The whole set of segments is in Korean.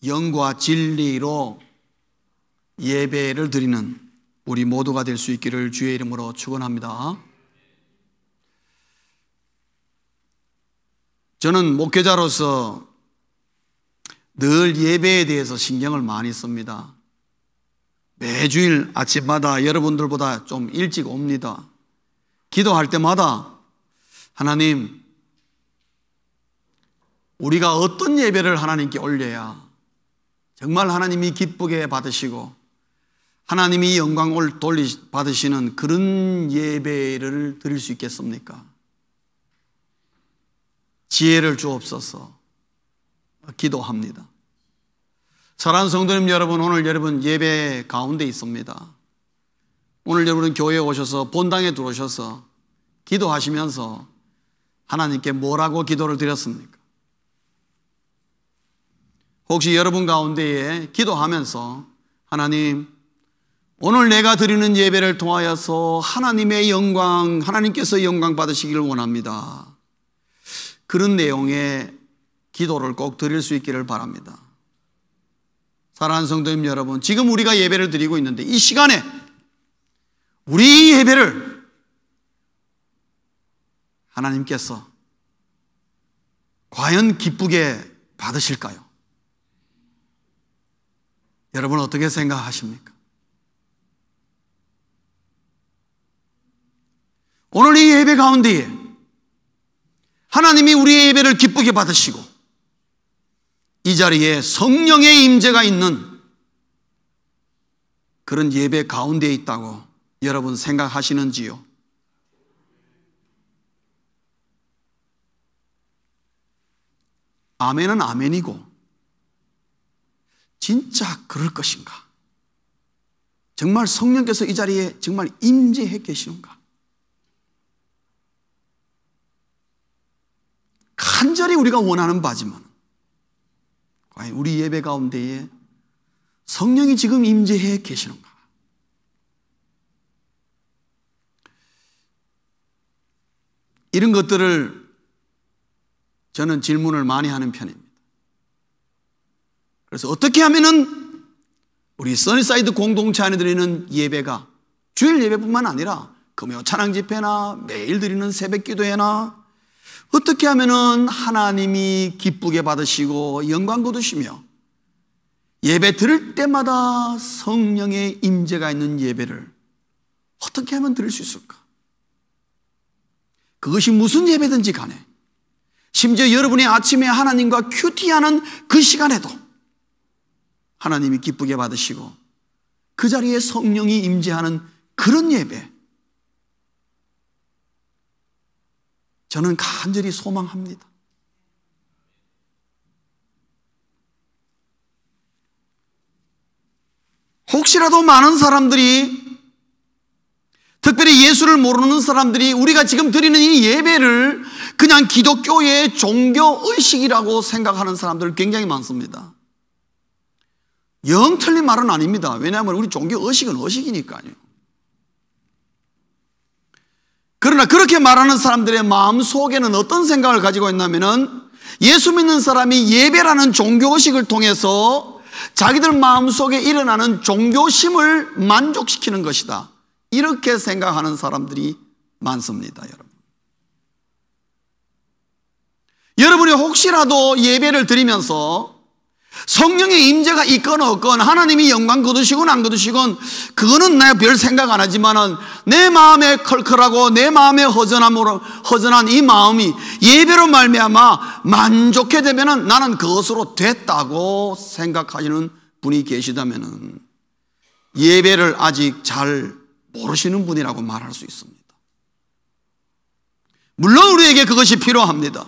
영과 진리로 예배를 드리는 우리 모두가 될 수 있기를 주의 이름으로 축원합니다. 저는 목회자로서 늘 예배에 대해서 신경을 많이 씁니다. 매주일 아침마다 여러분들보다 좀 일찍 옵니다. 기도할 때마다 하나님, 우리가 어떤 예배를 하나님께 올려야 정말 하나님이 기쁘게 받으시고 하나님이 영광을 받으시는 그런 예배를 드릴 수 있겠습니까? 지혜를 주옵소서 기도합니다. 사랑하는 성도님 여러분, 오늘 여러분 예배 가운데 있습니다. 오늘 여러분은 교회에 오셔서 본당에 들어오셔서 기도하시면서 하나님께 뭐라고 기도를 드렸습니까? 혹시 여러분 가운데에 기도하면서 하나님, 오늘 내가 드리는 예배를 통하여서 하나님의 영광, 하나님께서 영광 받으시기를 원합니다, 그런 내용의 기도를 꼭 드릴 수 있기를 바랍니다. 사랑하는 성도님 여러분, 지금 우리가 예배를 드리고 있는데 이 시간에 우리 예배를 하나님께서 과연 기쁘게 받으실까요? 여러분 어떻게 생각하십니까? 오늘 이 예배 가운데에 하나님이 우리의 예배를 기쁘게 받으시고 이 자리에 성령의 임재가 있는 그런 예배 가운데에 있다고 여러분 생각하시는지요? 아멘은 아멘이고 진짜 그럴 것인가? 정말 성령께서 이 자리에 정말 임재해 계시는가? 간절히 우리가 원하는 바지만 과연 우리 예배 가운데에 성령이 지금 임재해 계시는가? 이런 것들을 저는 질문을 많이 하는 편입니다. 그래서 어떻게 하면은 우리 써니사이드 공동체 안에 드리는 예배가 주일 예배뿐만 아니라 금요 찬양 집회나 매일 드리는 새벽 기도회나 어떻게 하면은 하나님이 기쁘게 받으시고 영광 거두시며 예배 드릴 때마다 성령의 임재가 있는 예배를 어떻게 하면 드릴 수 있을까? 그것이 무슨 예배든지 간에, 심지어 여러분이 아침에 하나님과 큐티하는 그 시간에도 하나님이 기쁘게 받으시고 그 자리에 성령이 임재하는 그런 예배, 저는 간절히 소망합니다. 혹시라도 많은 사람들이, 특별히 예수를 모르는 사람들이 우리가 지금 드리는 이 예배를 그냥 기독교의 종교의식이라고 생각하는 사람들 굉장히 많습니다. 영 틀린 말은 아닙니다. 왜냐하면 우리 종교의식은 의식이니까요. 그러나 그렇게 말하는 사람들의 마음속에는 어떤 생각을 가지고 있냐면은 예수 믿는 사람이 예배라는 종교의식을 통해서 자기들 마음속에 일어나는 종교심을 만족시키는 것이다, 이렇게 생각하는 사람들이 많습니다. 여러분이 혹시라도 예배를 드리면서 성령의 임재가 있건 없건 하나님이 영광 거두시건 안 거두시건 그거는 내가 별 생각 안 하지만은 내 마음에 컬컬하고 내 마음에 허전한 이 마음이 예배로 말미암아 만족해 되면은 나는 그것으로 됐다고 생각하시는 분이 계시다면은 예배를 아직 잘 모르시는 분이라고 말할 수 있습니다. 물론 우리에게 그것이 필요합니다.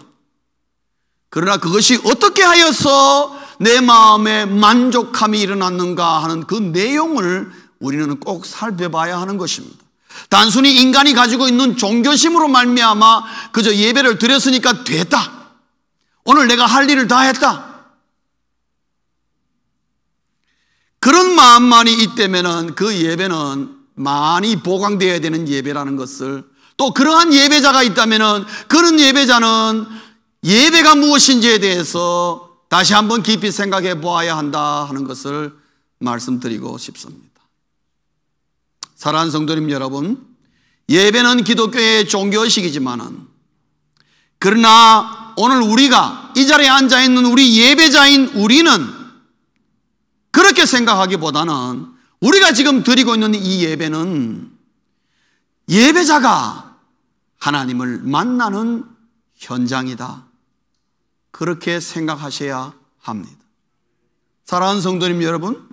그러나 그것이 어떻게 하여서 내 마음에 만족함이 일어났는가 하는 그 내용을 우리는 꼭 살펴봐야 하는 것입니다. 단순히 인간이 가지고 있는 종교심으로 말미암아 그저 예배를 드렸으니까 됐다, 오늘 내가 할 일을 다 했다, 그런 마음만이 있다면 그 예배는 많이 보강되어야 되는 예배라는 것을, 또 그러한 예배자가 있다면 그런 예배자는 예배가 무엇인지에 대해서 다시 한번 깊이 생각해 보아야 한다 하는 것을 말씀드리고 싶습니다. 사랑하는 성도님 여러분, 예배는 기독교의 종교의식이지만은 그러나 오늘 우리가 이 자리에 앉아있는 우리 예배자인 우리는 그렇게 생각하기보다는 우리가 지금 드리고 있는 이 예배는 예배자가 하나님을 만나는 현장이다, 그렇게 생각하셔야 합니다. 사랑하는 성도님 여러분,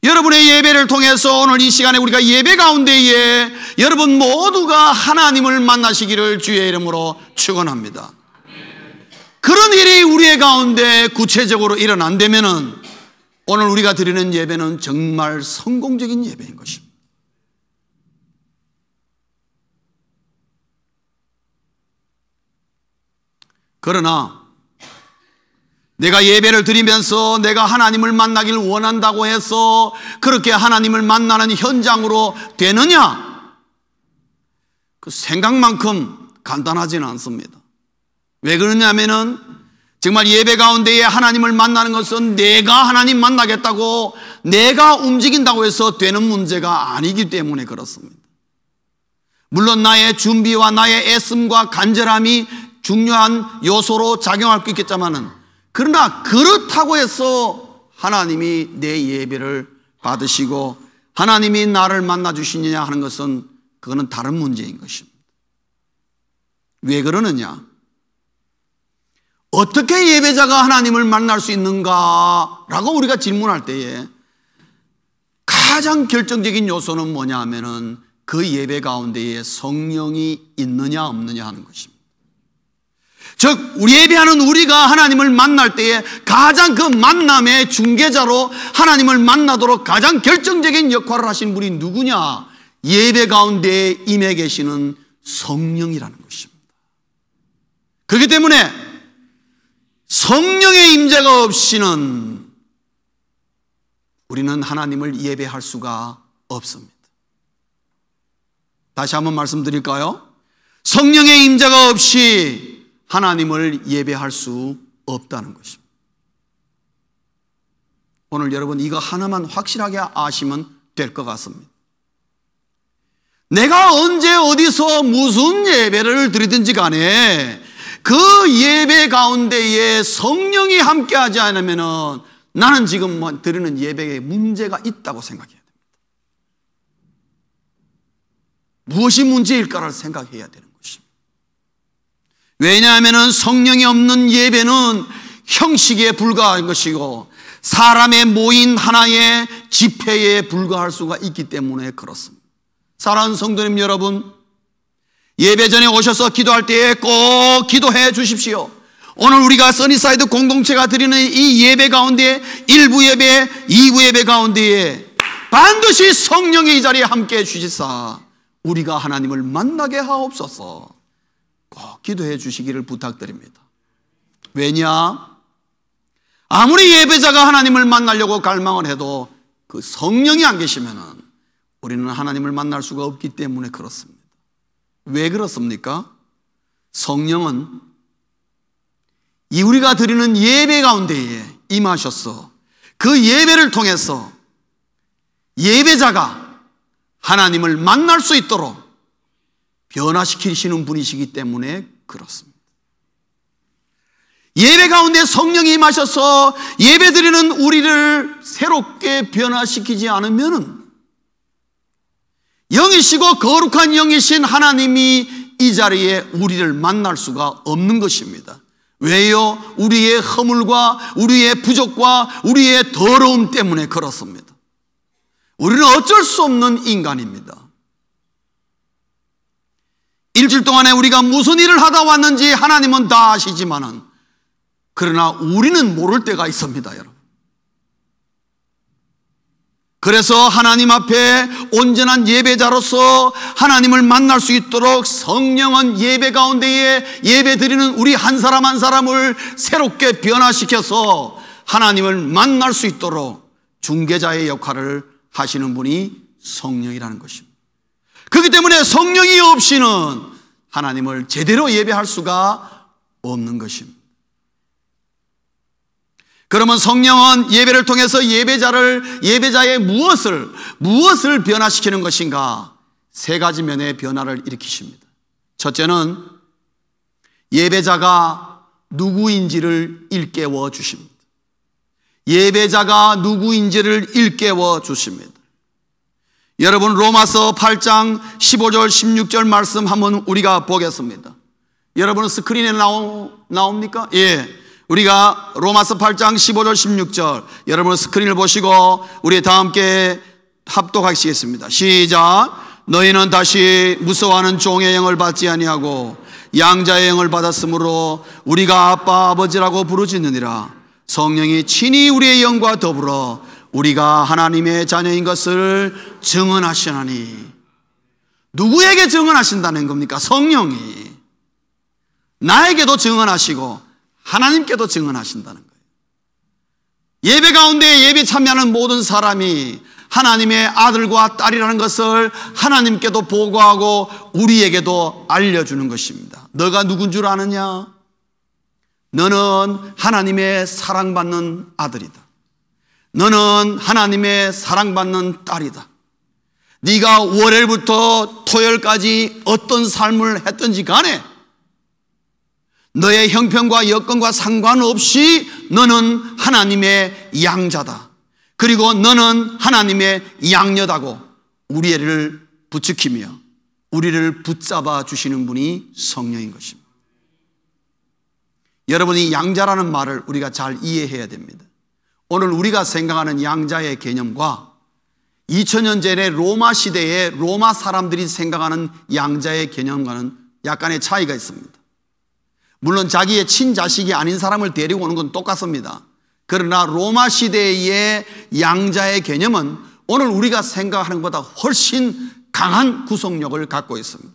여러분의 예배를 통해서 오늘 이 시간에 우리가 예배 가운데에 여러분 모두가 하나님을 만나시기를 주의 이름으로 축원합니다. 그런 일이 우리의 가운데 구체적으로 일어난다면은 오늘 우리가 드리는 예배는 정말 성공적인 예배인 것입니다. 그러나 내가 예배를 드리면서 내가 하나님을 만나길 원한다고 해서 그렇게 하나님을 만나는 현장으로 되느냐? 그 생각만큼 간단하지는 않습니다. 왜 그러냐면은 정말 예배 가운데에 하나님을 만나는 것은 내가 하나님 만나겠다고 내가 움직인다고 해서 되는 문제가 아니기 때문에 그렇습니다. 물론 나의 준비와 나의 애씀과 간절함이 중요한 요소로 작용할 수 있겠지만은 그러나 그렇다고 해서 하나님이 내 예배를 받으시고 하나님이 나를 만나 주시느냐 하는 것은 그거는 다른 문제인 것입니다. 왜 그러느냐? 어떻게 예배자가 하나님을 만날 수 있는가라고 우리가 질문할 때에 가장 결정적인 요소는 뭐냐 하면은 그 예배 가운데에 성령이 있느냐 없느냐 하는 것입니다. 즉 우리 예배하는 우리가 하나님을 만날 때에 가장 그 만남의 중개자로 하나님을 만나도록 가장 결정적인 역할을 하신 분이 누구냐? 예배 가운데에 임해 계시는 성령이라는 것입니다. 그렇기 때문에 성령의 임재가 없이는 우리는 하나님을 예배할 수가 없습니다. 다시 한번 말씀드릴까요? 성령의 임재가 없이 하나님을 예배할 수 없다는 것입니다. 오늘 여러분 이거 하나만 확실하게 아시면 될 것 같습니다. 내가 언제 어디서 무슨 예배를 드리든지 간에 그 예배 가운데에 성령이 함께하지 않으면 나는 지금 드리는 예배에 문제가 있다고 생각해야 됩니다. 무엇이 문제일까를 생각해야 되는 것입니다. 왜냐하면 성령이 없는 예배는 형식에 불과한 것이고 사람의 모인 하나의 집회에 불과할 수가 있기 때문에 그렇습니다. 사랑하는 성도님 여러분, 예배 전에 오셔서 기도할 때에 꼭 기도해 주십시오. 오늘 우리가 써니사이드 공동체가 드리는 이 예배 가운데 1부 예배, 2부 예배 가운데에 반드시 성령의 이 자리에 함께해 주시사 우리가 하나님을 만나게 하옵소서 꼭 기도해 주시기를 부탁드립니다. 왜냐? 아무리 예배자가 하나님을 만나려고 갈망을 해도 그 성령이 안 계시면 우리는 하나님을 만날 수가 없기 때문에 그렇습니다. 왜 그렇습니까? 성령은 이 우리가 드리는 예배 가운데에 임하셔서 그 예배를 통해서 예배자가 하나님을 만날 수 있도록 변화시키시는 분이시기 때문에 그렇습니다. 예배 가운데 성령이 임하셔서 예배 드리는 우리를 새롭게 변화시키지 않으면 영이시고 거룩한 영이신 하나님이 이 자리에 우리를 만날 수가 없는 것입니다. 왜요? 우리의 허물과 우리의 부족과 우리의 더러움 때문에 그렇습니다. 우리는 어쩔 수 없는 인간입니다. 일주일 동안에 우리가 무슨 일을 하다 왔는지 하나님은 다 아시지만은 그러나 우리는 모를 때가 있습니다, 여러분. 그래서 하나님 앞에 온전한 예배자로서 하나님을 만날 수 있도록 성령은 예배 가운데에 예배 드리는 우리 한 사람 한 사람을 새롭게 변화시켜서 하나님을 만날 수 있도록 중개자의 역할을 하시는 분이 성령이라는 것입니다. 그렇기 때문에 성령이 없이는 하나님을 제대로 예배할 수가 없는 것입니다. 그러면 성령은 예배를 통해서 예배자의 무엇을 변화시키는 것인가? 세 가지 면의 변화를 일으키십니다. 첫째는 예배자가 누구인지를 일깨워 주십니다. 예배자가 누구인지를 일깨워 주십니다. 여러분, 로마서 8장 15절 16절 말씀 한번 우리가 보겠습니다. 여러분 스크린에 나옵니까? 예. 우리가 로마서 8장 15절 16절 여러분 스크린을 보시고 우리 다 함께 합독하시겠습니다. 시작. 너희는 다시 무서워하는 종의 영을 받지 아니하고 양자의 영을 받았으므로 우리가 아빠 아버지라고 부르짖느니라. 성령이 친히 우리의 영과 더불어 우리가 하나님의 자녀인 것을 증언하시나니. 누구에게 증언하신다는 겁니까? 성령이 나에게도 증언하시고 하나님께도 증언하신다는 거예요. 예배 가운데 예배 참여하는 모든 사람이 하나님의 아들과 딸이라는 것을 하나님께도 보고하고 우리에게도 알려주는 것입니다. 너가 누군 줄 아느냐? 너는 하나님의 사랑받는 아들이다. 너는 하나님의 사랑받는 딸이다. 네가 월요일부터 토요일까지 어떤 삶을 했든지 간에 너의 형편과 여건과 상관없이 너는 하나님의 양자다. 그리고 너는 하나님의 양녀다고 우리를 부추기며 우리를 붙잡아 주시는 분이 성령인 것입니다. 여러분이 양자라는 말을 우리가 잘 이해해야 됩니다. 오늘 우리가 생각하는 양자의 개념과 2000년 전에 로마 시대에 로마 사람들이 생각하는 양자의 개념과는 약간의 차이가 있습니다. 물론 자기의 친자식이 아닌 사람을 데리고 오는 건 똑같습니다. 그러나 로마 시대의 양자의 개념은 오늘 우리가 생각하는 것보다 훨씬 강한 구속력을 갖고 있습니다.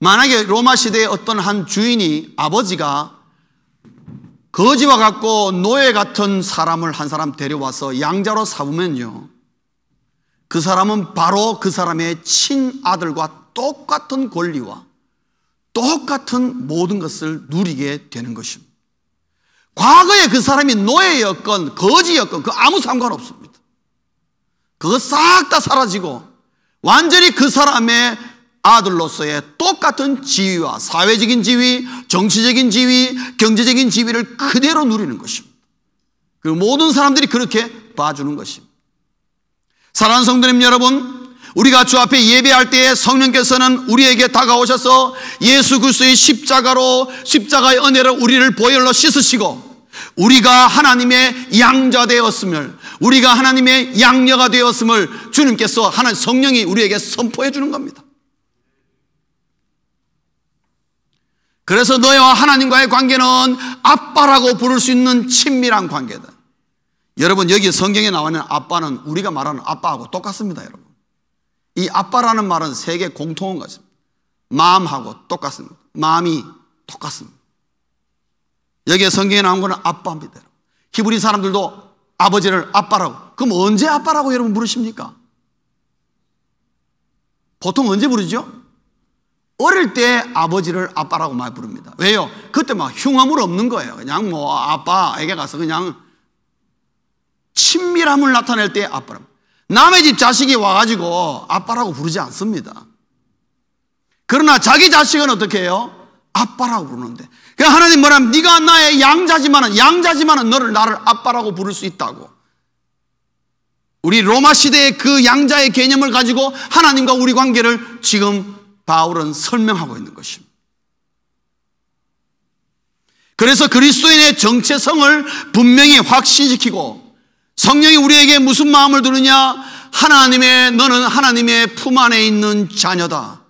만약에 로마 시대의 어떤 한 주인이 아버지가 거지와 같고 노예 같은 사람을 한 사람 데려와서 양자로 삼으면요, 그 사람은 바로 그 사람의 친아들과 똑같은 권리와 똑같은 모든 것을 누리게 되는 것입니다. 과거에 그 사람이 노예였건 거지였건 그 아무 상관없습니다. 그거 싹 다 사라지고 완전히 그 사람의 아들로서의 똑같은 지위와 사회적인 지위, 정치적인 지위, 경제적인 지위를 그대로 누리는 것입니다. 그 모든 사람들이 그렇게 봐주는 것입니다. 사랑하는 성도님 여러분, 우리가 주 앞에 예배할 때에 성령께서는 우리에게 다가오셔서 예수 그리스도의 십자가의 은혜로 우리를 보혈로 씻으시고 우리가 하나님의 양자 되었음을, 우리가 하나님의 양녀가 되었음을 주님께서 하나님 성령이 우리에게 선포해 주는 겁니다. 그래서 너와 하나님과의 관계는 아빠라고 부를 수 있는 친밀한 관계다. 여러분, 여기 성경에 나와 있는 아빠는 우리가 말하는 아빠하고 똑같습니다. 여러분, 이 아빠라는 말은 세계 공통한 것입니다. 마음하고 똑같습니다. 마음이 똑같습니다. 여기에 성경에 나온 것은 아빠입니다. 히브리 사람들도 아버지를 아빠라고. 그럼 언제 아빠라고 여러분 부르십니까? 보통 언제 부르죠? 어릴 때 아버지를 아빠라고 많이 부릅니다. 왜요? 그때 막 흉함을 없는 거예요. 그냥 뭐 아빠에게 가서 그냥 친밀함을 나타낼 때 아빠라고. 남의 집 자식이 와가지고 아빠라고 부르지 않습니다. 그러나 자기 자식은 어떻게 해요? 아빠라고 부르는데, 그러니까 하나님 뭐냐면 네가 나의 양자지만은 나를 아빠라고 부를 수 있다고. 우리 로마 시대의 그 양자의 개념을 가지고 하나님과 우리 관계를 지금 바울은 설명하고 있는 것입니다. 그래서 그리스도인의 정체성을 분명히 확신시키고, 성령이 우리에게 무슨 마음을 두느냐? 너는 하나님의 품 안에 있는 자녀다.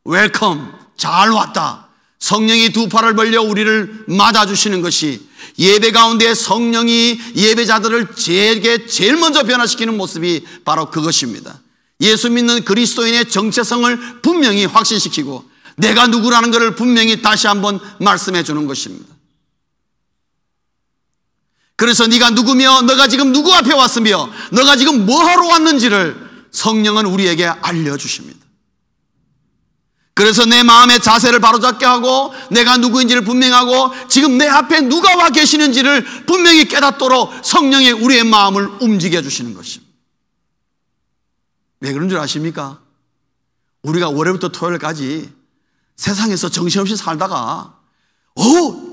웰컴, 잘 왔다. 성령이 두 팔을 벌려 우리를 맞아주시는 것이, 예배 가운데 성령이 예배자들을 제일 먼저 변화시키는 모습이 바로 그것입니다. 예수 믿는 그리스도인의 정체성을 분명히 확신시키고 내가 누구라는 것을 분명히 다시 한번 말씀해 주는 것입니다. 그래서 네가 누구며 너가 지금 누구 앞에 왔으며 너가 지금 뭐하러 왔는지를 성령은 우리에게 알려주십니다. 그래서 내 마음의 자세를 바로잡게 하고 내가 누구인지를 분명하고 지금 내 앞에 누가 와 계시는지를 분명히 깨닫도록 성령이 우리의 마음을 움직여 주시는 것입니다. 왜 그런 줄 아십니까? 우리가 월요일부터 토요일까지 세상에서 정신없이 살다가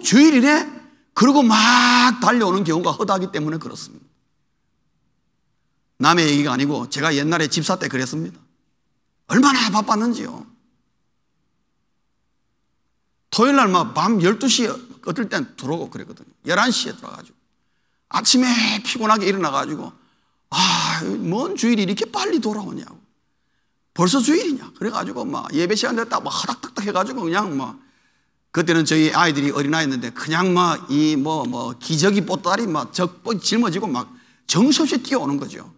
주일이네? 그러고 막 달려오는 경우가 허다하기 때문에 그렇습니다. 남의 얘기가 아니고 제가 옛날에 집사 때 그랬습니다. 얼마나 바빴는지요. 토요일날 막 밤 12시에 어떨 땐 들어오고 그랬거든요. 11시에 들어가가지고 아침에 피곤하게 일어나가지고 뭔 주일이 이렇게 빨리 돌아오냐고. 벌써 주일이냐. 그래가지고 막 예배 시간 됐다 막 허닥닥닥 해가지고 그냥 막 그때는 저희 아이들이 어린아이였는데 그냥 막 기저귀 보따리 막 짊어지고 막 정신없이 뛰어오는 거죠.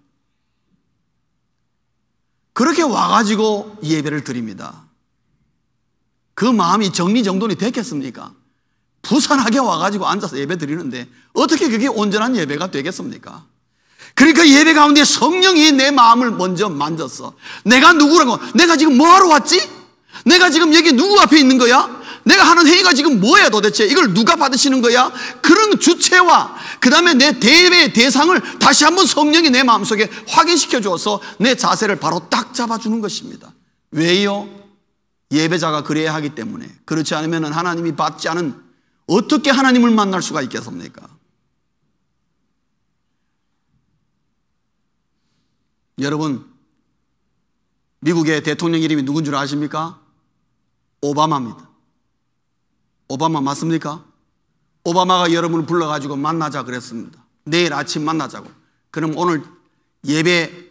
그렇게 와가지고 예배를 드립니다. 그 마음이 정리정돈이 됐겠습니까? 부산하게 와가지고 앉아서 예배 드리는데 어떻게 그게 온전한 예배가 되겠습니까? 그러니까 예배 가운데 성령이 내 마음을 먼저 만졌어. 내가 누구라고? 내가 지금 뭐하러 왔지? 내가 지금 여기 누구 앞에 있는 거야? 내가 하는 행위가 지금 뭐야 도대체? 이걸 누가 받으시는 거야? 그런 주체와 그 다음에 내 대회의 대상을 다시 한번 성령이 내 마음속에 확인시켜 주어서 내 자세를 바로 딱 잡아주는 것입니다. 왜요? 예배자가 그래야 하기 때문에. 그렇지 않으면 하나님이 받지 않은 어떻게 하나님을 만날 수가 있겠습니까? 여러분, 미국의 대통령 이름이 누군 줄 아십니까? 오바마입니다. 오바마 맞습니까? 오바마가 여러분을 불러가지고 만나자 그랬습니다. 내일 아침 만나자고. 그럼 오늘 예배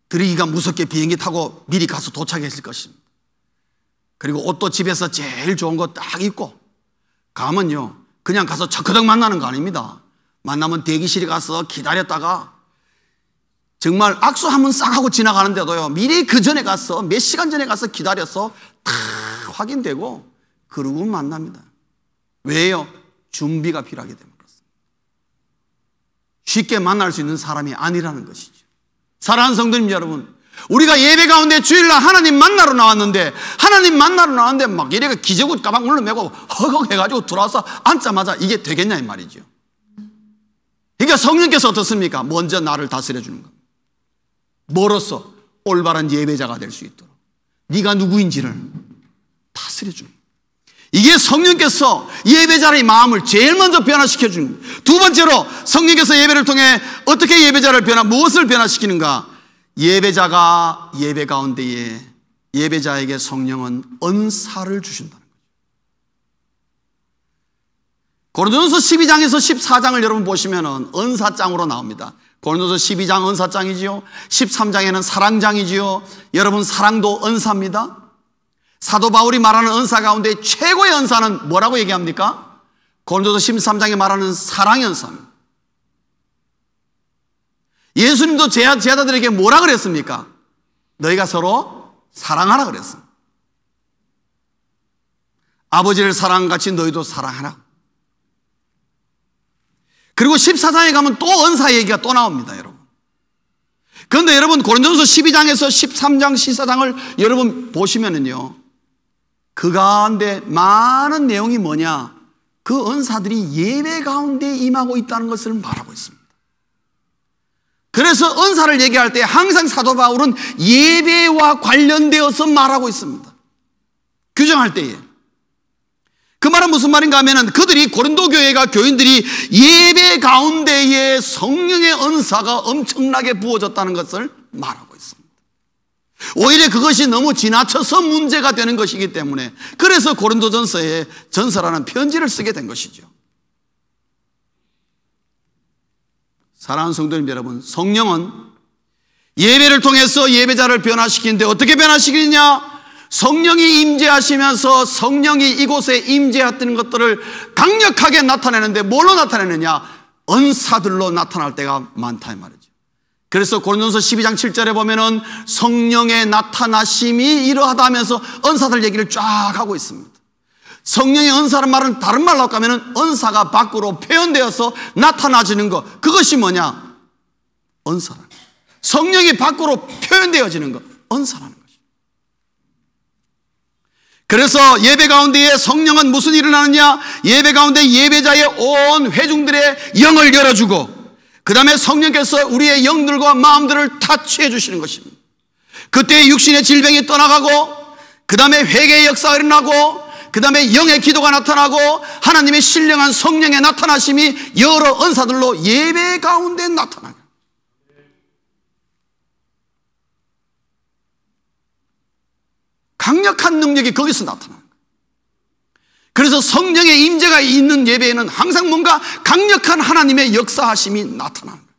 드리기가 무섭게 비행기 타고 미리 가서 도착했을 것입니다. 그리고 옷도 집에서 제일 좋은 거 딱 입고 가면요, 그냥 가서 척커덕 만나는 거 아닙니다. 만나면 대기실에 가서 기다렸다가 정말 악수 한번 싹 하고 지나가는데도요, 미리 그 전에 가서 몇 시간 전에 가서 기다려서 다 확인되고 그러고 만납니다. 왜요? 준비가 필요하기 때문에 그렇습니다. 쉽게 만날 수 있는 사람이 아니라는 것이죠. 사랑하는 성도님 여러분, 우리가 예배 가운데 주일날 하나님 만나러 나왔는데 막 이래가 기저귀 가방 눌러매고 허걱 해가지고 들어와서 앉자마자 이게 되겠냐 이 말이죠. 그러니까 성령께서 어떻습니까? 먼저 나를 다스려 주는 겁니다. 뭐로써? 올바른 예배자가 될 수 있도록 네가 누구인지를 다스려 주는 겁니다. 이게 성령께서 예배자의 마음을 제일 먼저 변화시켜 주는 겁니다. 두 번째로 성령께서 예배를 통해 어떻게 예배자를 무엇을 변화시키는가? 예배자가 예배 가운데에 예배자에게 성령은 은사를 주신다는 거죠. 고린도전서 12장에서 14장을 여러분 보시면은 은사장으로 나옵니다. 고린도전서 12장 은사장이지요. 13장에는 사랑장이지요. 여러분 사랑도 은사입니다. 사도 바울이 말하는 은사 가운데 최고의 은사는 뭐라고 얘기합니까? 고린도전서 13장에 말하는 사랑의 은사입니다. 예수님도 제자들에게 뭐라 그랬습니까? 너희가 서로 사랑하라 그랬습니다. 아버지를 사랑같이 너희도 사랑하라. 그리고 14장에 가면 또 은사 얘기가 또 나옵니다, 여러분. 그런데 여러분 고린도전서 12장에서 13장, 14장을 여러분 보시면은요, 그 가운데 많은 내용이 뭐냐? 그 은사들이 예배 가운데 임하고 있다는 것을 말하고 있습니다. 그래서 은사를 얘기할 때 항상 사도 바울은 예배와 관련되어서 말하고 있습니다. 규정할 때에. 그 말은 무슨 말인가 하면은 그들이 고린도 교회가 교인들이 예배 가운데에 성령의 은사가 엄청나게 부어졌다는 것을 말하고 있습니다. 오히려 그것이 너무 지나쳐서 문제가 되는 것이기 때문에 그래서 고린도전서에 전서라는 편지를 쓰게 된 것이죠. 사랑하는 성도님 여러분, 성령은 예배를 통해서 예배자를 변화시키는데 어떻게 변화시키느냐? 성령이 임재하시면서 성령이 이곳에 임재했던 것들을 강력하게 나타내는데 뭘로 나타내느냐? 은사들로 나타날 때가 많다 이 말이죠. 그래서 고린도전서 12장 7절에 보면은 성령의 나타나심이 이러하다 하면서 은사들 얘기를 쫙 하고 있습니다. 성령의 은사란 말은 다른 말로 하면은 은사가 밖으로 표현되어서 나타나지는 것, 그것이 뭐냐? 은사라는 거죠. 성령이 밖으로 표현되어지는 것, 은사라는 거죠. 그래서 예배 가운데에 성령은 무슨 일을 하느냐? 예배 가운데 예배자의 온 회중들의 영을 열어주고 그 다음에 성령께서 우리의 영들과 마음들을 타치해 주시는 것입니다. 그때 육신의 질병이 떠나가고 그 다음에 회개의 역사가 일어나고 그 다음에 영의 기도가 나타나고 하나님의 신령한 성령의 나타나심이 여러 은사들로 예배 가운데 나타나요. 강력한 능력이 거기서 나타나요. 그래서 성령의 임재가 있는 예배에는 항상 뭔가 강력한 하나님의 역사하심이 나타나는 거예요.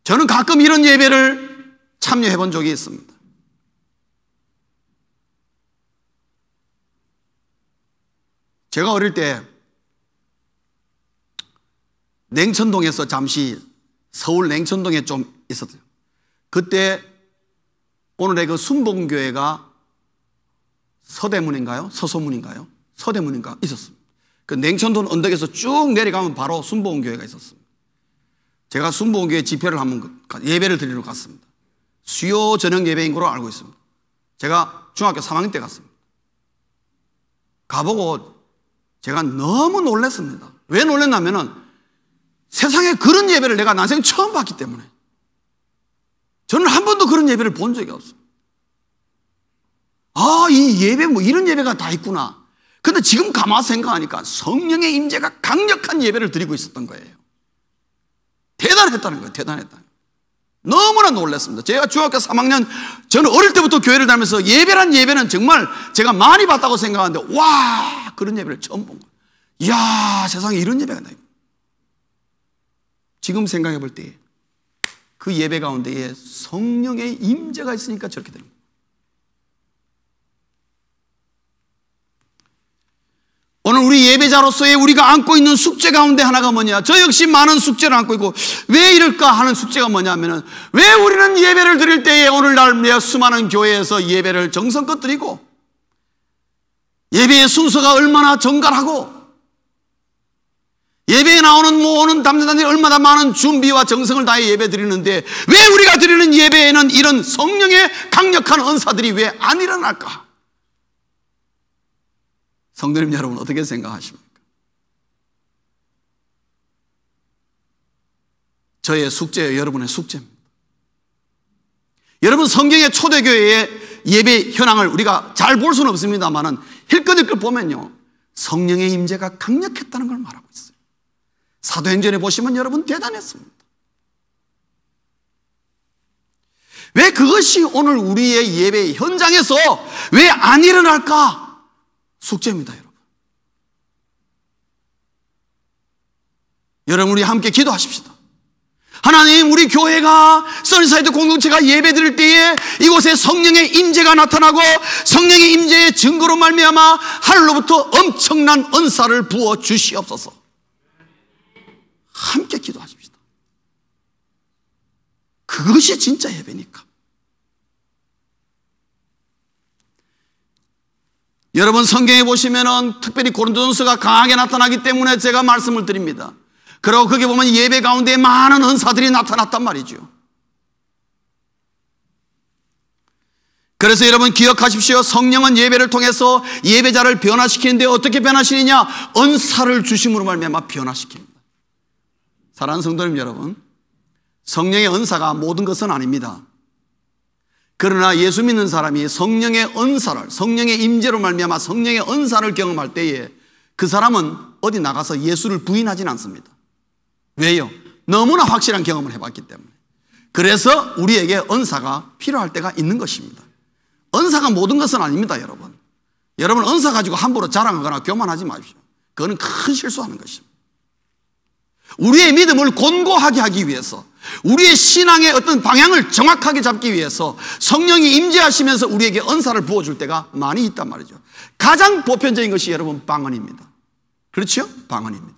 저는 가끔 이런 예배를 참여해 본 적이 있습니다. 제가 어릴 때 냉천동에서 잠시 서울 냉천동에 좀 있었어요. 그때 오늘의 그 순복음교회가 서대문인가요? 서소문인가요? 서대문인가 있었습니다. 그 냉천동 언덕에서 쭉 내려가면 바로 순복음교회가 있었습니다. 제가 순복음교회 집회를 한번 예배를 드리러 갔습니다. 수요 저녁 예배인 걸로 알고 있습니다. 제가 중학교 3학년 때 갔습니다. 가보고 제가 너무 놀랐습니다. 왜 놀랐냐면은 세상에 그런 예배를 내가 난생 처음 봤기 때문에. 저는 한 번도 그런 예배를 본 적이 없어요. 아, 이 예배 뭐 이런 예배가 다 있구나. 근데 지금 가만히 생각하니까 성령의 임재가 강력한 예배를 드리고 있었던 거예요. 대단했다는 거예요. 대단했다. 너무나 놀랐습니다. 제가 중학교 3학년, 저는 어릴 때부터 교회를 다니면서 예배란 예배는 정말 제가 많이 봤다고 생각하는데, 와, 그런 예배를 처음 본 거예요. 이야, 세상에 이런 예배가 다 있구나. 지금 생각해 볼 때 그 예배 가운데에 성령의 임재가 있으니까 저렇게 되는 거예요. 오늘 우리 예배자로서의 우리가 안고 있는 숙제 가운데 하나가 뭐냐? 저 역시 많은 숙제를 안고 있고 왜 이럴까 하는 숙제가 뭐냐면은 왜 우리는 예배를 드릴 때에 오늘날 수많은 교회에서 예배를 정성껏 드리고 예배의 순서가 얼마나 정갈하고 예배에 나오는 모으는 담당자들이 얼마나 많은 준비와 정성을 다해 예배 드리는데 왜 우리가 드리는 예배에는 이런 성령의 강력한 은사들이 왜 안 일어날까? 성도님 여러분 어떻게 생각하십니까? 저의 숙제예요. 여러분의 숙제입니다. 여러분 성경의 초대교회의 예배 현황을 우리가 잘 볼 수는 없습니다만은 힐끗힐끗 보면요 성령의 임재가 강력했다는 걸 말하고 있어요. 사도행전에 보시면 여러분 대단했습니다. 왜 그것이 오늘 우리의 예배 현장에서 왜 안 일어날까? 숙제입니다, 여러분. 여러분 우리 함께 기도하십시다. 하나님, 우리 교회가 써니사이드 공동체가 예배 드릴 때에 이곳에 성령의 임재가 나타나고 성령의 임재의 증거로 말미암아 하늘로부터 엄청난 은사를 부어 주시옵소서. 함께 기도하십시다. 그것이 진짜 예배니까. 여러분 성경에 보시면은 특별히 고린도전서가 강하게 나타나기 때문에 제가 말씀을 드립니다. 그리고 거기 보면 예배 가운데 많은 은사들이 나타났단 말이죠. 그래서 여러분 기억하십시오. 성령은 예배를 통해서 예배자를 변화시키는데 어떻게 변화시키느냐? 은사를 주심으로 말미암아 변화시킵니다. 사랑하는 성도님 여러분, 성령의 은사가 모든 것은 아닙니다. 그러나 예수 믿는 사람이 성령의 은사를, 성령의 임재로 말미암아 성령의 은사를 경험할 때에 그 사람은 어디 나가서 예수를 부인하진 않습니다. 왜요? 너무나 확실한 경험을 해봤기 때문에. 그래서 우리에게 은사가 필요할 때가 있는 것입니다. 은사가 모든 것은 아닙니다, 여러분. 여러분 은사 가지고 함부로 자랑하거나 교만하지 마십시오. 그거는 큰 실수하는 것입니다. 우리의 믿음을 견고하게 하기 위해서, 우리의 신앙의 어떤 방향을 정확하게 잡기 위해서 성령이 임재하시면서 우리에게 은사를 부어줄 때가 많이 있단 말이죠. 가장 보편적인 것이 여러분 방언입니다. 그렇죠? 방언입니다.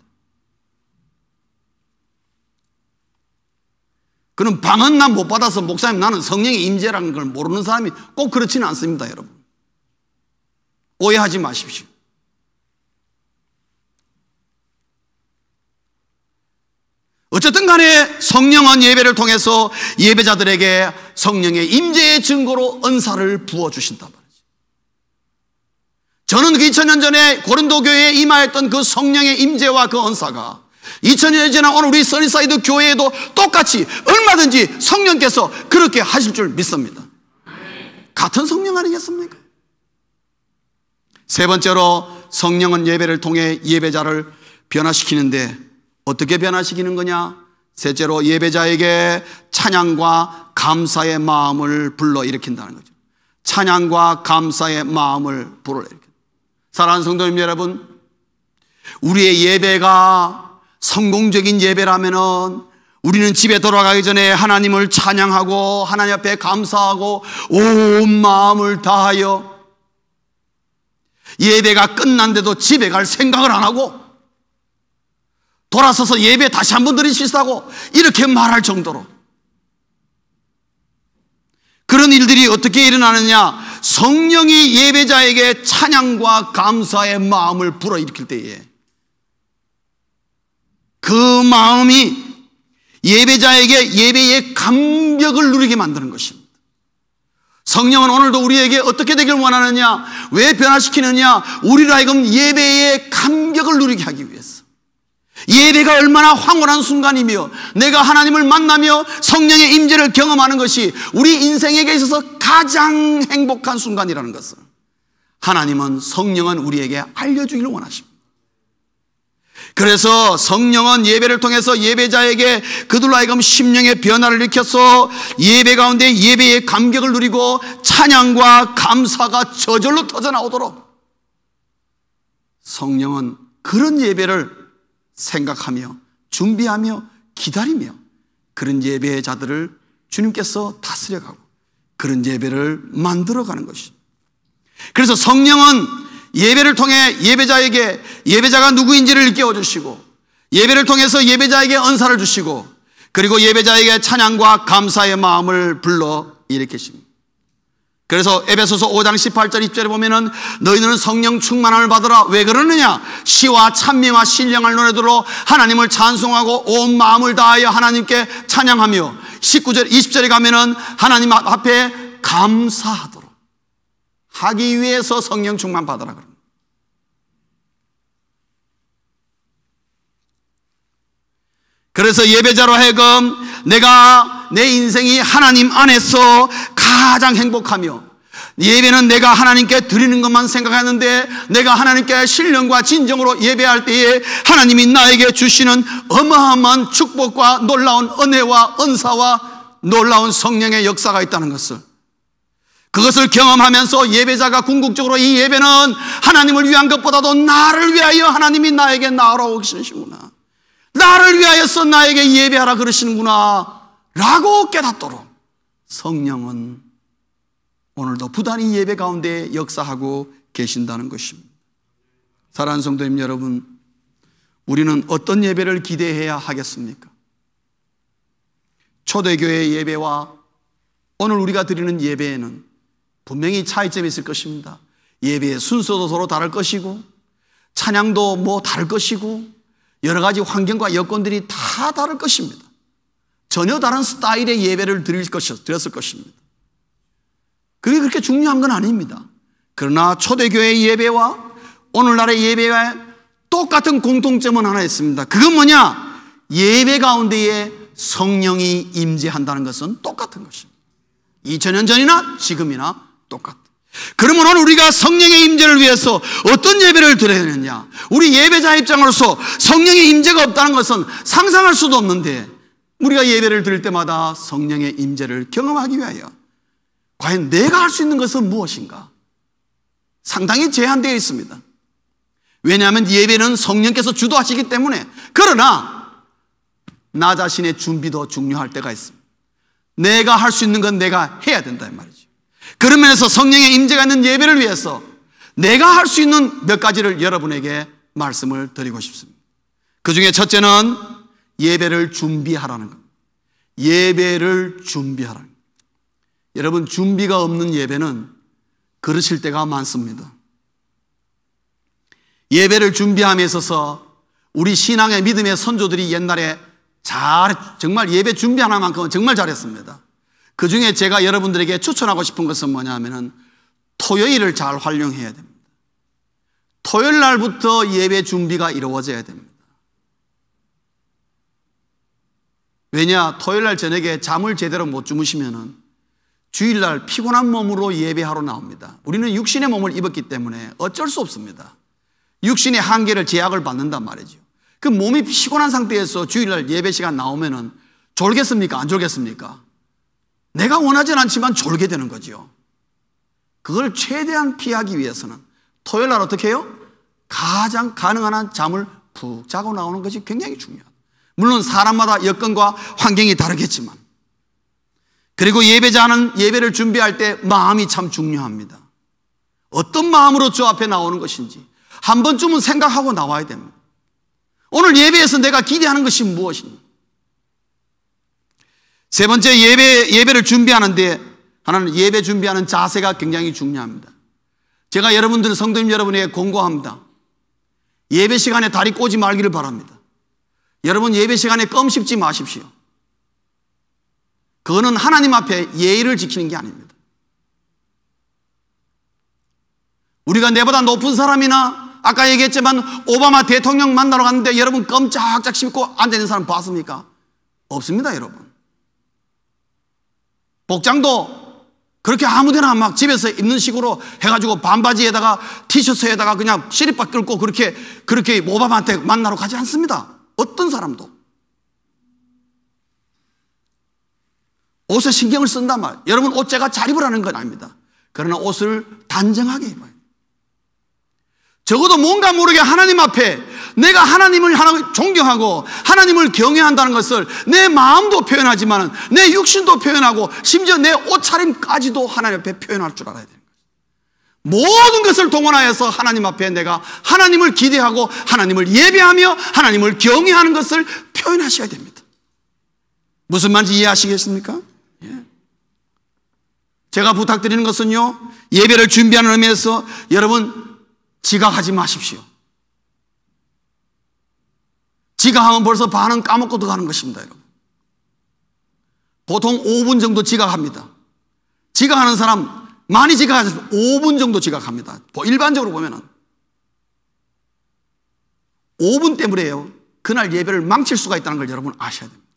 그럼 방언 난 못 받아서 목사님 나는 성령의 임재라는 걸 모르는 사람이 꼭 그렇지는 않습니다, 여러분. 오해하지 마십시오. 어쨌든 간에 성령은 예배를 통해서 예배자들에게 성령의 임재의 증거로 은사를 부어주신단 말이죠. 저는 2000년 전에 고린도 교회에 임하였던 그 성령의 임재와 그 은사가 2000년 지난 오늘 우리 써니사이드 교회에도 똑같이 얼마든지 성령께서 그렇게 하실 줄 믿습니다. 같은 성령 아니겠습니까? 세 번째로 성령은 예배를 통해 예배자를 변화시키는데 어떻게 변화시키는 거냐? 셋째로 예배자에게 찬양과 감사의 마음을 불러일으킨다는 거죠. 찬양과 감사의 마음을 불러일으킨다. 사랑하는 성도님 여러분, 우리의 예배가 성공적인 예배라면은 우리는 집에 돌아가기 전에 하나님을 찬양하고 하나님 앞에 감사하고 온 마음을 다하여 예배가 끝난데도 집에 갈 생각을 안 하고 돌아서서 예배 다시 한번 드리시다고 이렇게 말할 정도로 그런 일들이 어떻게 일어나느냐? 성령이 예배자에게 찬양과 감사의 마음을 불어일으킬 때에 그 마음이 예배자에게 예배의 감격을 누리게 만드는 것입니다. 성령은 오늘도 우리에게 어떻게 되길 원하느냐? 왜 변화시키느냐? 우리로 하여금 예배의 감격을 누리게 하기 위해서. 예배가 얼마나 황홀한 순간이며 내가 하나님을 만나며 성령의 임재를 경험하는 것이 우리 인생에게 있어서 가장 행복한 순간이라는 것을 하나님은, 성령은 우리에게 알려주기를 원하십니다. 그래서 성령은 예배를 통해서 예배자에게 그들로 하여금 심령의 변화를 일으켜서 예배 가운데 예배의 감격을 누리고 찬양과 감사가 저절로 터져나오도록 성령은 그런 예배를 생각하며 준비하며 기다리며 그런 예배자들을 주님께서 다스려가고 그런 예배를 만들어가는 것이죠. 그래서 성령은 예배를 통해 예배자에게 예배자가 누구인지를 일깨워 주시고 예배를 통해서 예배자에게 은사를 주시고 그리고 예배자에게 찬양과 감사의 마음을 불러 일으키십니다. 그래서 에베소서 5장 18절 20절에 보면은 너희는 성령 충만함을 받으라. 왜 그러느냐? 시와 찬미와 신령할 노래들로 하나님을 찬송하고 온 마음을 다하여 하나님께 찬양하며 19절 20절에 가면은 하나님 앞에 감사하도록 하기 위해서 성령 충만 받으라 그럽니다. 그래서 예배자로 하여금 내가 내 인생이 하나님 안에서 가장 행복하며 예배는 내가 하나님께 드리는 것만 생각하는데 내가 하나님께 신령과 진정으로 예배할 때에 하나님이 나에게 주시는 어마어마한 축복과 놀라운 은혜와 은사와 놀라운 성령의 역사가 있다는 것을, 그것을 경험하면서 예배자가 궁극적으로 이 예배는 하나님을 위한 것보다도 나를 위하여 하나님이 나에게 나아라고 계시는구나, 나를 위하여서 나에게 예배하라 그러시는구나 라고 깨닫도록 성령은 오늘도 부단히 예배 가운데 역사하고 계신다는 것입니다. 사랑하는 성도님 여러분, 우리는 어떤 예배를 기대해야 하겠습니까? 초대교회 예배와 오늘 우리가 드리는 예배에는 분명히 차이점이 있을 것입니다. 예배의 순서도 서로 다를 것이고 찬양도 뭐 다를 것이고 여러 가지 환경과 여건들이 다 다를 것입니다. 전혀 다른 스타일의 예배를 드렸을 것입니다. 그게 그렇게 중요한 건 아닙니다. 그러나 초대교회의 예배와 오늘날의 예배와 똑같은 공통점은 하나 있습니다. 그건 뭐냐? 예배 가운데에 성령이 임재한다는 것은 똑같은 것입니다. 2000년 전이나 지금이나 똑같다. 그러면 오늘 우리가 성령의 임재를 위해서 어떤 예배를 드려야 되느냐? 우리 예배자 입장으로서 성령의 임재가 없다는 것은 상상할 수도 없는데 우리가 예배를 드릴 때마다 성령의 임재를 경험하기 위하여 과연 내가 할 수 있는 것은 무엇인가? 상당히 제한되어 있습니다. 왜냐하면 예배는 성령께서 주도하시기 때문에. 그러나 나 자신의 준비도 중요할 때가 있습니다. 내가 할 수 있는 건 내가 해야 된다 이 말이죠. 그런 면에서 성령의 임재가 있는 예배를 위해서 내가 할 수 있는 몇 가지를 여러분에게 말씀을 드리고 싶습니다. 그 중에 첫째는 예배를 준비하라는 겁니다. 예배를 준비하라는 겁니다. 여러분, 준비가 없는 예배는 그러실 때가 많습니다. 예배를 준비함에 있어서 우리 신앙의 믿음의 선조들이 옛날에 정말 예배 준비하는 만큼은 정말 잘했습니다. 그 중에 제가 여러분들에게 추천하고 싶은 것은 뭐냐면은 토요일을 잘 활용해야 됩니다. 토요일 날부터 예배 준비가 이루어져야 됩니다. 왜냐? 토요일 날 저녁에 잠을 제대로 못 주무시면은 주일날 피곤한 몸으로 예배하러 나옵니다. 우리는 육신의 몸을 입었기 때문에 어쩔 수 없습니다. 육신의 한계를 제약을 받는단 말이죠. 그 몸이 피곤한 상태에서 주일날 예배 시간 나오면은 졸겠습니까? 안 졸겠습니까? 내가 원하진 않지만 졸게 되는 거죠. 그걸 최대한 피하기 위해서는 토요일 날 어떻게 해요? 가장 가능한 한 잠을 푹 자고 나오는 것이 굉장히 중요하다. 물론 사람마다 여건과 환경이 다르겠지만, 그리고 예배자는 예배를 준비할 때 마음이 참 중요합니다. 어떤 마음으로 주 앞에 나오는 것인지 한 번쯤은 생각하고 나와야 됩니다. 오늘 예배에서 내가 기대하는 것이 무엇인가? 세 번째, 예배를 준비하는데 하나는 예배 준비하는 자세가 굉장히 중요합니다. 제가 여러분들, 성도님 여러분에게 권고합니다. 예배 시간에 다리 꼬지 말기를 바랍니다. 여러분, 예배 시간에 껌 씹지 마십시오. 그거는 하나님 앞에 예의를 지키는 게 아닙니다. 우리가 내보다 높은 사람이나 아까 얘기했지만 오바마 대통령 만나러 갔는데 여러분 껌짝짝 씹고 앉아있는 사람 봤습니까? 없습니다, 여러분. 복장도 그렇게 아무데나 막 집에서 입는 식으로 해가지고 반바지에다가 티셔츠에다가 그냥 시립박 끌고 그렇게 오바마한테 만나러 가지 않습니다. 어떤 사람도. 옷에 신경을 쓴단 말이에요. 여러분, 옷 제가 잘 입으라는 건 아닙니다. 그러나 옷을 단정하게 입어요. 적어도 뭔가 모르게 하나님 앞에 내가 하나님을 존경하고 하나님을 경외한다는 것을 내 마음도 표현하지만 내 육신도 표현하고 심지어 내 옷차림까지도 하나님 앞에 표현할 줄 알아야 되는 거예요. 모든 것을 동원하여서 하나님 앞에 내가 하나님을 기대하고 하나님을 예배하며 하나님을 경외하는 것을 표현하셔야 됩니다. 무슨 말인지 이해하시겠습니까? 예. 제가 부탁드리는 것은요, 예배를 준비하는 의미에서 여러분 지각하지 마십시오. 지각하면 벌써 반은 까먹고 들어가는 것입니다, 여러분. 보통 5분 정도 지각합니다. 지각하는 사람 많이 지각하셔서 5분 정도 지각합니다. 일반적으로 보면은 5분 때문에요, 그날 예배를 망칠 수가 있다는 걸 여러분 아셔야 됩니다.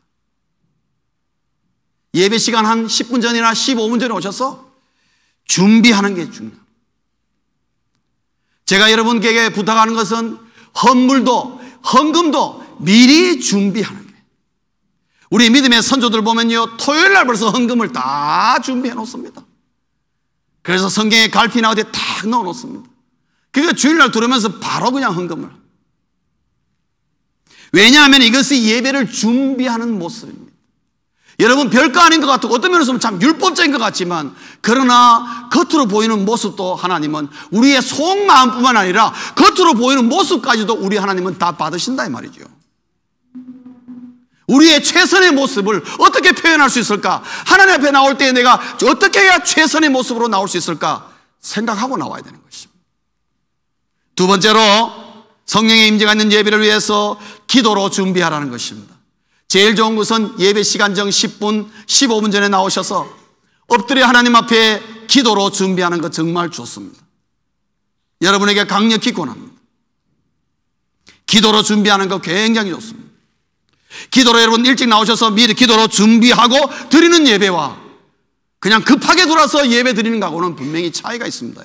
예배 시간 한 10분 전이나 15분 전에 오셔서 준비하는 게 중요합니다. 제가 여러분에게 부탁하는 것은 헌금도 미리 준비하는 거예요. 우리 믿음의 선조들 보면요, 토요일 날 벌써 헌금을 다 준비해 놓습니다. 그래서 성경에 갈피나 어디에 탁 넣어 놓습니다. 그러니까 주일날 들으면서 바로 그냥 헌금을. 왜냐하면 이것이 예배를 준비하는 모습입니다. 여러분, 별거 아닌 것 같고 어떤 면에서 참 율법적인 것 같지만, 그러나 겉으로 보이는 모습도 하나님은 우리의 속마음뿐만 아니라 겉으로 보이는 모습까지도 우리 하나님은 다 받으신다 이 말이죠. 우리의 최선의 모습을 어떻게 표현할 수 있을까? 하나님 앞에 나올 때 내가 어떻게 해야 최선의 모습으로 나올 수 있을까? 생각하고 나와야 되는 것입니다. 두 번째로, 성령의 임재가 있는 예배를 위해서 기도로 준비하라는 것입니다. 제일 좋은 것은 예배 시간 전 10분, 15분 전에 나오셔서 엎드려 하나님 앞에 기도로 준비하는 것 정말 좋습니다. 여러분에게 강력히 권합니다. 기도로 준비하는 것 굉장히 좋습니다. 기도로 여러분 일찍 나오셔서 미리 기도로 준비하고 드리는 예배와 그냥 급하게 돌아서 예배 드리는 것하고는 분명히 차이가 있습니다.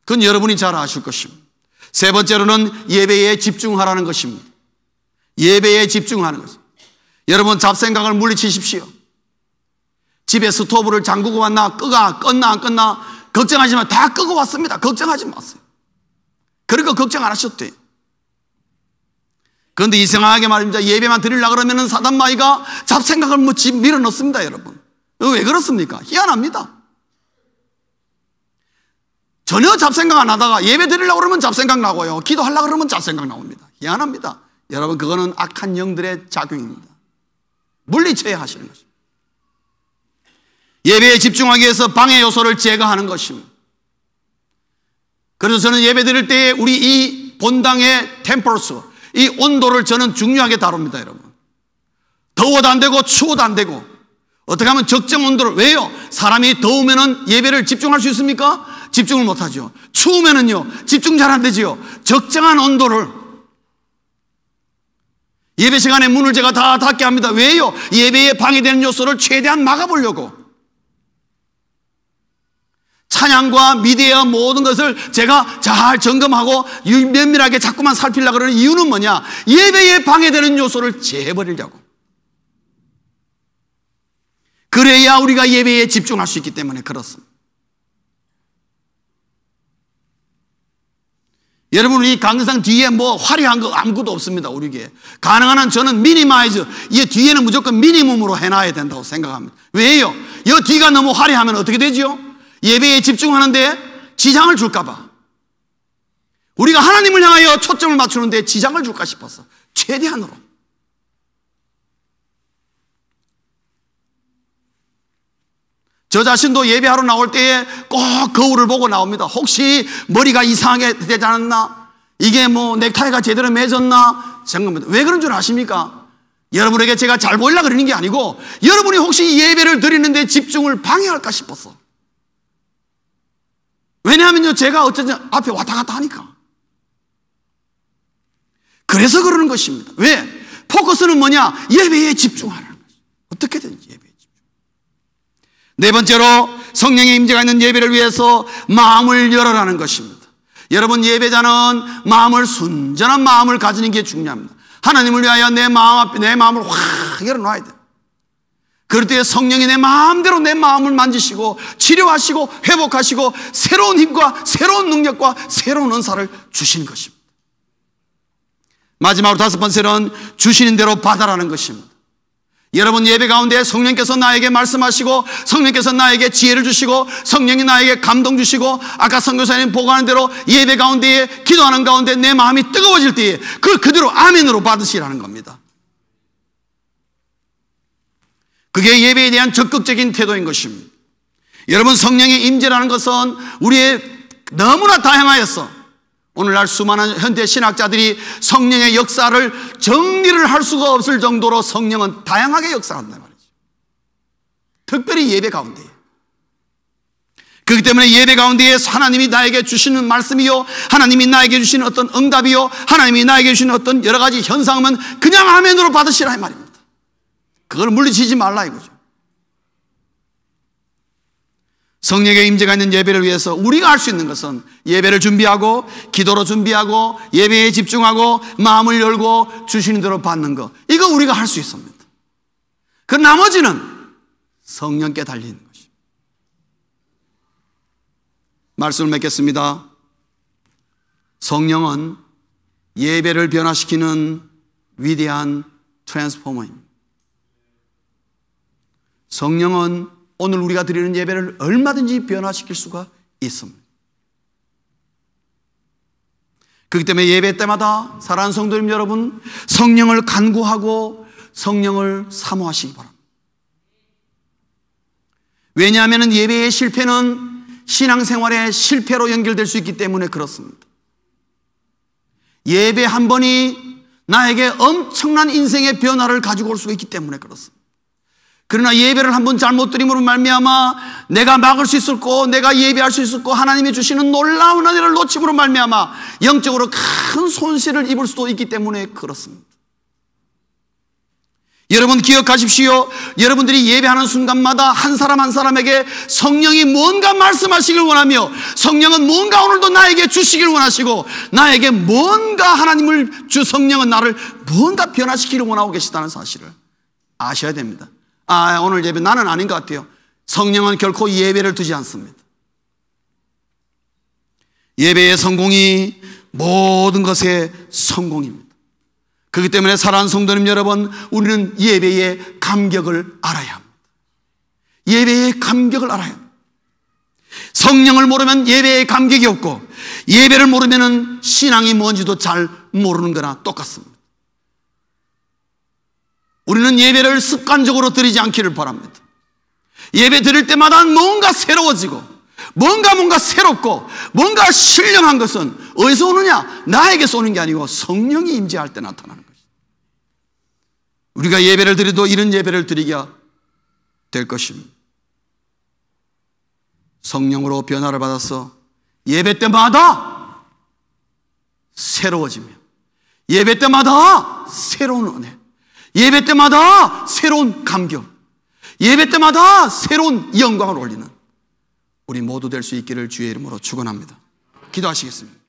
그건 여러분이 잘 아실 것입니다. 세 번째로는 예배에 집중하라는 것입니다. 예배에 집중하는 것입니다. 여러분, 잡생각을 물리치십시오. 집에 스토브를 잠그고 왔나, 껐나 안 껐나 걱정하지만 다 끄고 왔습니다. 걱정하지 마세요. 그러니까 걱정 안 하셔도 돼요. 그런데 이상하게 말입니다. 예배만 드리려고 그러면 사단마귀가 잡생각을 밀어넣습니다, 여러분. 왜 그렇습니까? 희한합니다. 전혀 잡생각 안 하다가 예배 드리려고 그러면 잡생각 나고요, 기도하려고 그러면 잡생각 나옵니다. 희한합니다. 여러분, 그거는 악한 영들의 작용입니다. 물리쳐야 하시는 것입니다. 예배에 집중하기 위해서 방해 요소를 제거하는 것입니다. 그래서 저는 예배 드릴 때 우리 이 본당의 템퍼러스, 이 온도를 저는 중요하게 다룹니다, 여러분. 더워도 안 되고 추워도 안 되고 어떻게 하면 적정 온도를, 왜요? 사람이 더우면은 예배를 집중할 수 있습니까? 집중을 못하죠. 추우면은요 집중 잘 안 되지요. 적정한 온도를, 예배 시간에 문을 제가 다 닫게 합니다. 왜요? 예배에 방해되는 요소를 최대한 막아보려고. 찬양과 미디어와 모든 것을 제가 잘 점검하고 면밀하게 자꾸만 살피려고 그러는 이유는 뭐냐? 예배에 방해되는 요소를 제해버리려고. 그래야 우리가 예배에 집중할 수 있기 때문에 그렇습니다. 여러분, 이 강의상 뒤에 뭐 화려한 거 아무것도 없습니다. 우리에게 가능한 한 저는 미니마이즈, 이 뒤에는 무조건 미니멈으로 해놔야 된다고 생각합니다. 왜요? 이 뒤가 너무 화려하면 어떻게 되죠? 예배에 집중하는데 지장을 줄까 봐. 우리가 하나님을 향하여 초점을 맞추는데 지장을 줄까 싶어서 최대한으로. 저 자신도 예배하러 나올 때에 꼭 거울을 보고 나옵니다. 혹시 머리가 이상하게 되지 않았나? 이게 뭐 넥타이가 제대로 맺었나? 잠깐만, 왜 그런 줄 아십니까? 여러분에게 제가 잘 보이려고 그러는 게 아니고 여러분이 혹시 예배를 드리는데 집중을 방해할까 싶었어. 왜냐하면요, 제가 어쩌지 앞에 왔다 갔다 하니까. 그래서 그러는 것입니다. 왜? 포커스는 뭐냐? 예배에 집중하라는 거죠. 어떻게든지 예배에 집중. 네 번째로, 성령의 임재가 있는 예배를 위해서 마음을 열어라는 것입니다. 여러분, 예배자는 마음을, 순전한 마음을 가지는 게 중요합니다. 하나님을 위하여 내 마음을 확 열어놔야 돼요. 그럴 때 성령이 내 마음대로 내 마음을 만지시고 치료하시고 회복하시고 새로운 힘과 새로운 능력과 새로운 은사를 주시는 것입니다. 마지막으로 다섯 번째는 주시는 대로 받아라는 것입니다. 여러분, 예배 가운데 성령께서 나에게 말씀하시고 성령께서 나에게 지혜를 주시고 성령이 나에게 감동 주시고 아까 선교사님 보고하는 대로 예배 가운데 기도하는 가운데 내 마음이 뜨거워질 때에 그걸 그대로 아멘으로 받으시라는 겁니다. 그게 예배에 대한 적극적인 태도인 것입니다. 여러분, 성령의 임재라는 것은 우리의 너무나 다양하여서 오늘날 수많은 현대 신학자들이 성령의 역사를 정리를 할 수가 없을 정도로 성령은 다양하게 역사한단 말이죠. 특별히 예배 가운데. 그렇기 때문에 예배 가운데에 하나님이 나에게 주시는 말씀이요, 하나님이 나에게 주시는 어떤 응답이요, 하나님이 나에게 주시는 어떤 여러 가지 현상은 그냥 아멘으로 받으시라 이 말입니다. 그걸 물리치지 말라 이거죠. 성령의 임재가 있는 예배를 위해서 우리가 할 수 있는 것은 예배를 준비하고 기도로 준비하고 예배에 집중하고 마음을 열고 주시는 대로 받는 것, 이거 우리가 할 수 있습니다. 그 나머지는 성령께 달리는 것입니다. 말씀을 맺겠습니다. 성령은 예배를 변화시키는 위대한 트랜스포머입니다. 성령은 오늘 우리가 드리는 예배를 얼마든지 변화시킬 수가 있습니다. 그렇기 때문에 예배 때마다 사랑하는 성도님 여러분, 성령을 간구하고 성령을 사모하시기 바랍니다. 왜냐하면 예배의 실패는 신앙생활의 실패로 연결될 수 있기 때문에 그렇습니다. 예배 한 번이 나에게 엄청난 인생의 변화를 가지고 올 수가 있기 때문에 그렇습니다. 그러나 예배를 한번 잘못 드림으로 말미암아 내가 막을 수 있었고 내가 예배할 수 있었고 하나님이 주시는 놀라운 은혜를 놓침으로 말미암아 영적으로 큰 손실을 입을 수도 있기 때문에 그렇습니다. 여러분 기억하십시오. 여러분들이 예배하는 순간마다 한 사람 한 사람에게 성령이 뭔가 말씀하시길 원하며 성령은 뭔가 오늘도 나에게 주시길 원하시고 나에게 뭔가 하나님을 주 성령은 나를 뭔가 변화시키길 원하고 계시다는 사실을 아셔야 됩니다. 오늘 예배 나는 아닌 것 같아요. 성령은 결코 예배를 두지 않습니다. 예배의 성공이 모든 것의 성공입니다. 그렇기 때문에 사랑하는 성도님 여러분, 우리는 예배의 감격을 알아야 합니다. 예배의 감격을 알아야 합니다. 성령을 모르면 예배의 감격이 없고 예배를 모르면 신앙이 뭔지도 잘 모르는 거나 똑같습니다. 우리는 예배를 습관적으로 드리지 않기를 바랍니다. 예배 드릴 때마다 뭔가 새로워지고 뭔가 새롭고 뭔가 신령한 것은 어디서 오느냐? 나에게서 오는 게 아니고 성령이 임재할 때 나타나는 것이죠. 우리가 예배를 드려도 이런 예배를 드리게 될 것입니다. 성령으로 변화를 받아서 예배 때마다 새로워지며, 예배 때마다 새로운 은혜, 예배 때마다 새로운 감격, 예배 때마다 새로운 영광을 올리는 우리 모두 될 수 있기를 주의 이름으로 축원합니다. 기도하시겠습니다.